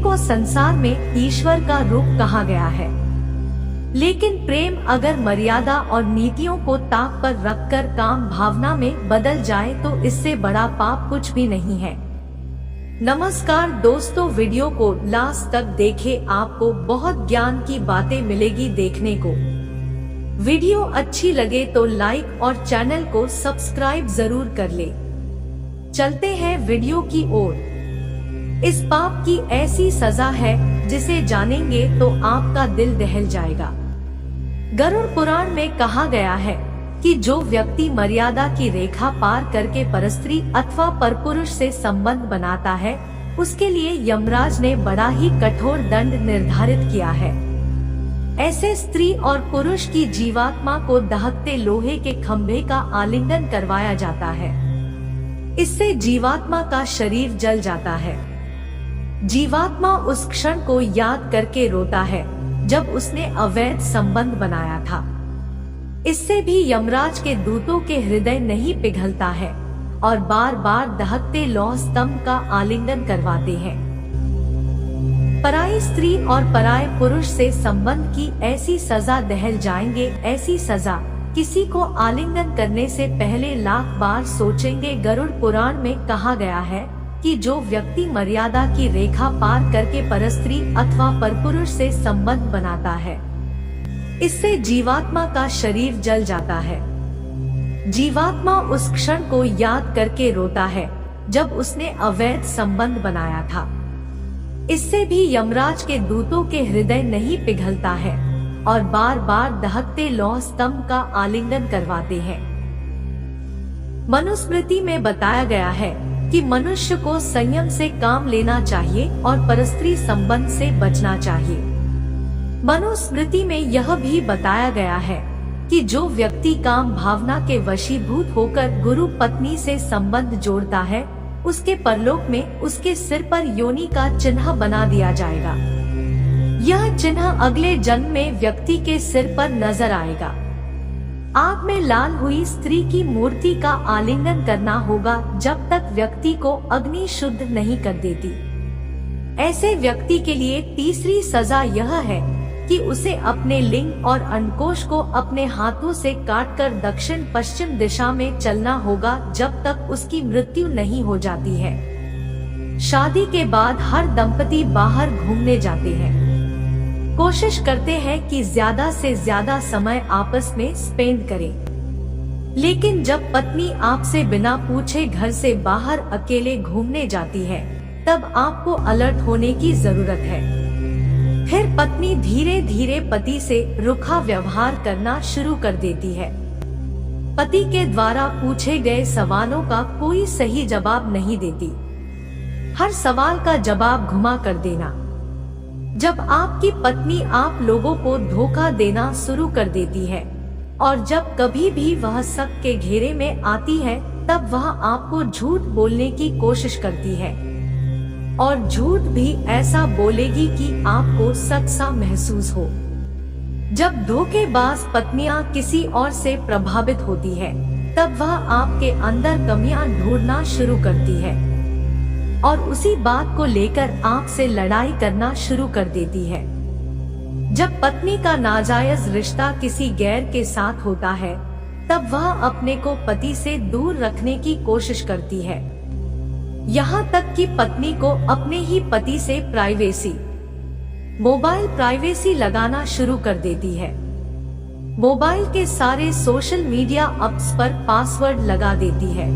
को संसार में ईश्वर का रूप कहा गया है। लेकिन प्रेम अगर मर्यादा और नीतियों को ताक पर रखकर काम भावना में बदल जाए तो इससे बड़ा पाप कुछ भी नहीं है। नमस्कार दोस्तों, वीडियो को लास्ट तक देखें, आपको बहुत ज्ञान की बातें मिलेगी देखने को। वीडियो अच्छी लगे तो लाइक और चैनल को सब्सक्राइब जरूर कर ले। चलते हैं वीडियो की ओर। इस पाप की ऐसी सजा है जिसे जानेंगे तो आपका दिल दहल जाएगा। गरुड़ पुराण में कहा गया है कि जो व्यक्ति मर्यादा की रेखा पार करके परस्त्री अथवा परपुरुष से संबंध बनाता है, उसके लिए यमराज ने बड़ा ही कठोर दंड निर्धारित किया है। ऐसे स्त्री और पुरुष की जीवात्मा को दहकते लोहे के खंभे का आलिंगन करवाया जाता है। इससे जीवात्मा का शरीर जल जाता है। जीवात्मा उस क्षण को याद करके रोता है जब उसने अवैध संबंध बनाया था। इससे भी यमराज के दूतों के हृदय नहीं पिघलता है और बार बार दहकते लौह स्तंभ का आलिंगन करवाते हैं। पराई स्त्री और पराये पुरुष से संबंध की ऐसी सजा दहल जाएंगे। ऐसी सजा किसी को आलिंगन करने से पहले लाख बार सोचेंगे। गरुड़ पुराण में कहा गया है कि जो व्यक्ति मर्यादा की रेखा पार करके परस्त्री अथवा परपुरुष से संबंध बनाता है, इससे जीवात्मा का शरीर जल जाता है। जीवात्मा उस क्षण को याद करके रोता है जब उसने अवैध संबंध बनाया था। इससे भी यमराज के दूतों के हृदय नहीं पिघलता है और बार बार दहकते लौह स्तंभ का आलिंगन करवाते हैं। मनुस्मृति में बताया गया है कि मनुष्य को संयम से काम लेना चाहिए और परस्त्री संबंध से बचना चाहिए। मनुस्मृति में यह भी बताया गया है कि जो व्यक्ति काम भावना के वशीभूत होकर गुरु पत्नी से संबंध जोड़ता है, उसके परलोक में उसके सिर पर योनि का चिन्ह बना दिया जाएगा। यह चिन्ह अगले जन्म में व्यक्ति के सिर पर नजर आएगा। आग में लाल हुई स्त्री की मूर्ति का आलिंगन करना होगा जब तक व्यक्ति को अग्नि शुद्ध नहीं कर देती। ऐसे व्यक्ति के लिए तीसरी सजा यह है कि उसे अपने लिंग और अंडकोश को अपने हाथों से काटकर दक्षिण पश्चिम दिशा में चलना होगा जब तक उसकी मृत्यु नहीं हो जाती है। शादी के बाद हर दंपति बाहर घूमने जाते हैं, कोशिश करते हैं कि ज्यादा से ज्यादा समय आपस में स्पेंड करें। लेकिन जब पत्नी आपसे बिना पूछे घर से बाहर अकेले घूमने जाती है, तब आपको अलर्ट होने की जरूरत है। फिर पत्नी धीरे धीरे पति से रुखा व्यवहार करना शुरू कर देती है। पति के द्वारा पूछे गए सवालों का कोई सही जवाब नहीं देती। हर सवाल का जवाब घुमा कर देना। जब आपकी पत्नी आप लोगों को धोखा देना शुरू कर देती है और जब कभी भी वह शक के घेरे में आती है, तब वह आपको झूठ बोलने की कोशिश करती है और झूठ भी ऐसा बोलेगी कि आपको सच सा महसूस हो। जब धोखेबाज पत्नियां किसी और से प्रभावित होती है, तब वह आपके अंदर कमियां ढूंढना शुरू करती है और उसी बात को लेकर आपसे लड़ाई करना शुरू कर देती है। जब पत्नी का नाजायज रिश्ता किसी गैर के साथ होता है, तब वह अपने को पति से दूर रखने की कोशिश करती है। यहाँ तक कि पत्नी को अपने ही पति से मोबाइल प्राइवेसी लगाना शुरू कर देती है। मोबाइल के सारे सोशल मीडिया ऐप्स पर पासवर्ड लगा देती है।